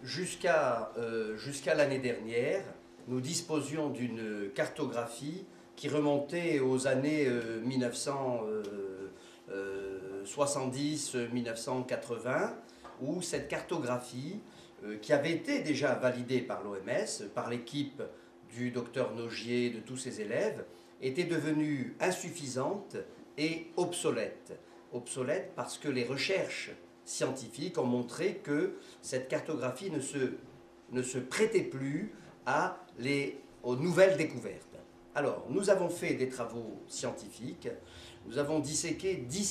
jusqu'à l'année dernière, nous disposions d'une cartographie qui remontait aux années 1970-1980, où cette cartographie, qui avait été déjà validée par l'OMS, par l'équipe du docteur Nogier, de tous ses élèves, était devenue insuffisante et obsolète. Obsolète parce que les recherches scientifiques ont montré que cette cartographie ne se prêtait plus aux nouvelles découvertes. Alors, nous avons fait des travaux scientifiques, nous avons disséqué 10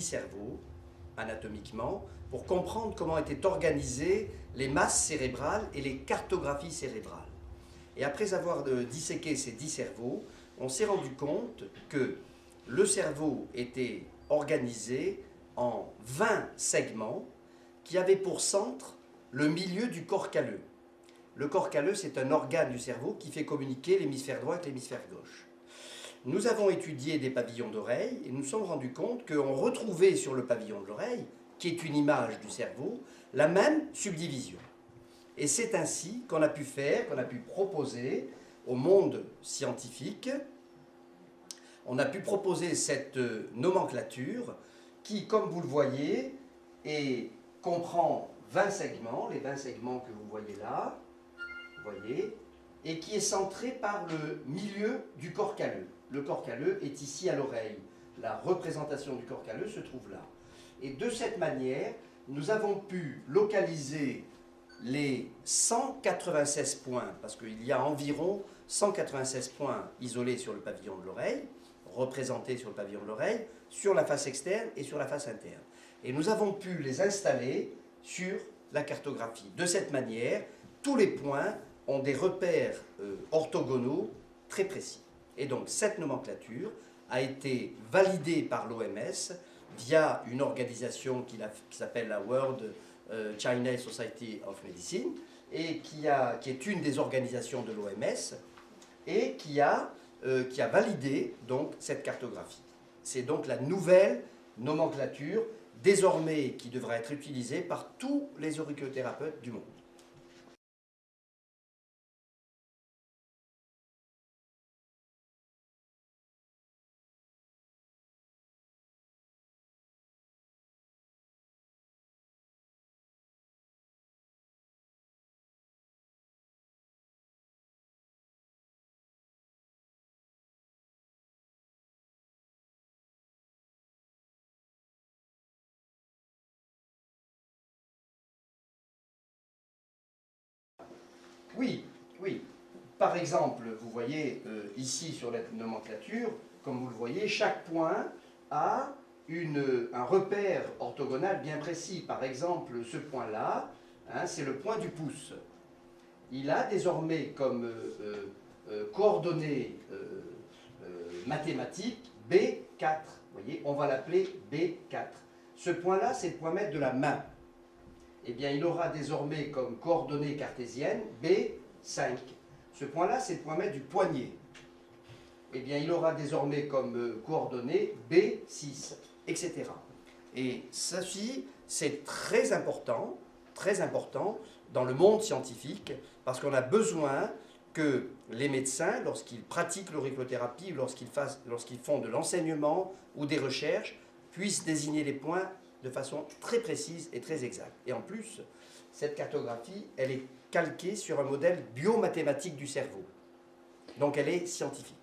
cerveaux anatomiquement, pour comprendre comment étaient organisées les masses cérébrales et les cartographies cérébrales. Et après avoir disséqué ces 10 cerveaux, on s'est rendu compte que le cerveau était organisé en 20 segments qui avaient pour centre le milieu du corps calleux. Le corps calleux, c'est un organe du cerveau qui fait communiquer l'hémisphère droit avec l'hémisphère gauche. Nous avons étudié des pavillons d'oreille et nous nous sommes rendus compte qu'on retrouvait sur le pavillon de l'oreille, qui est une image du cerveau, la même subdivision. Et c'est ainsi qu'on a pu proposer au monde scientifique, on a pu proposer cette nomenclature qui, comme vous le voyez, comprend 20 segments, les 20 segments que vous voyez là, et qui est centré par le milieu du corps calleux. Le corps calleux est ici à l'oreille. La représentation du corps calleux se trouve là. Et de cette manière, nous avons pu localiser les 196 points, parce qu'il y a environ 196 points isolés sur le pavillon de l'oreille, représentés sur le pavillon de l'oreille, sur la face externe et sur la face interne. Et nous avons pu les installer sur la cartographie. De cette manière, tous les points ont des repères orthogonaux très précis. Et donc cette nomenclature a été validée par l'OMS via une organisation qui s'appelle la World Chinese Society of Medicine, et qui est une des organisations de l'OMS, et qui a validé donc cette cartographie. C'est donc la nouvelle nomenclature, désormais qui devra être utilisée par tous les auriculothérapeutes du monde. Oui, oui. Par exemple, vous voyez ici sur la nomenclature, comme vous le voyez, chaque point a un repère orthogonal bien précis. Par exemple, ce point-là, c'est le point du pouce. Il a désormais comme coordonnées mathématiques B4. Vous voyez, on va l'appeler B4. Ce point-là, c'est le point maître de la main. Eh bien, il aura désormais comme coordonnées cartésiennes B5. Ce point-là, c'est le point maître du poignet. Eh bien, il aura désormais comme coordonnées B6, etc. Et ceci, c'est très important dans le monde scientifique, parce qu'on a besoin que les médecins, lorsqu'ils pratiquent l'auriculothérapie, lorsqu'ils font de l'enseignement ou des recherches, puissent désigner les points de façon très précise et très exacte. Et en plus, cette cartographie, elle est calquée sur un modèle biomathématique du cerveau. Donc elle est scientifique.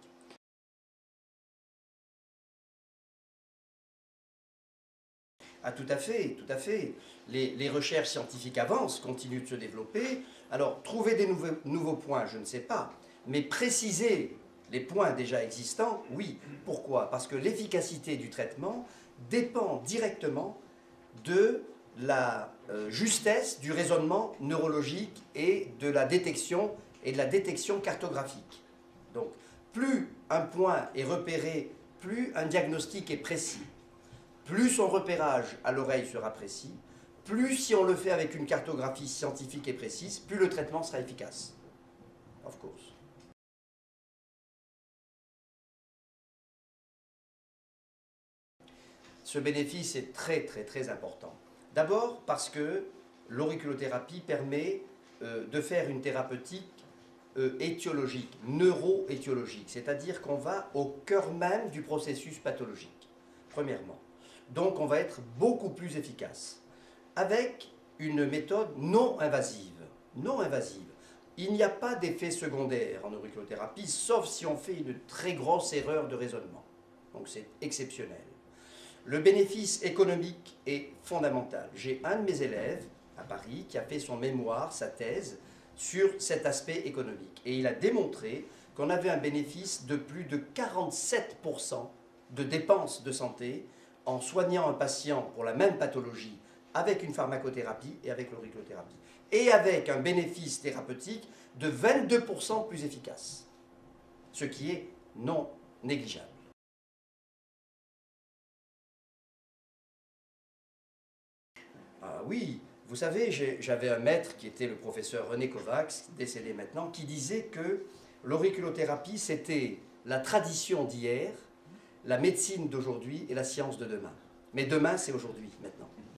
Ah, tout à fait, tout à fait. Les recherches scientifiques avancent, continuent de se développer. Alors, trouver des nouveaux points, je ne sais pas. Mais préciser les points déjà existants, oui. Pourquoi? Parce que l'efficacité du traitement dépend directement de la justesse du raisonnement neurologique et de la détection cartographique. Donc, plus un point est repéré, plus un diagnostic est précis. Plus son repérage à l'oreille sera précis, plus si on le fait avec une cartographie scientifique et précise, plus le traitement sera efficace. Of course. Ce bénéfice est très très très important. D'abord parce que l'auriculothérapie permet de faire une thérapeutique étiologique, neuro-étiologique, c'est-à-dire qu'on va au cœur même du processus pathologique, premièrement. Donc on va être beaucoup plus efficace, avec une méthode non invasive. Non invasive. Il n'y a pas d'effet secondaire en auriculothérapie, sauf si on fait une très grosse erreur de raisonnement. Donc c'est exceptionnel. Le bénéfice économique est fondamental. J'ai un de mes élèves à Paris qui a fait son mémoire, sa thèse, sur cet aspect économique. Et il a démontré qu'on avait un bénéfice de plus de 47% de dépenses de santé en soignant un patient pour la même pathologie avec une pharmacothérapie et avec l'auriculothérapie. Et avec un bénéfice thérapeutique de 22% plus efficace. Ce qui est non négligeable. Ah oui, vous savez, j'avais un maître qui était le professeur René Kovacs, décédé maintenant, qui disait que l'auriculothérapie, c'était la tradition d'hier, la médecine d'aujourd'hui et la science de demain. Mais demain, c'est aujourd'hui, maintenant.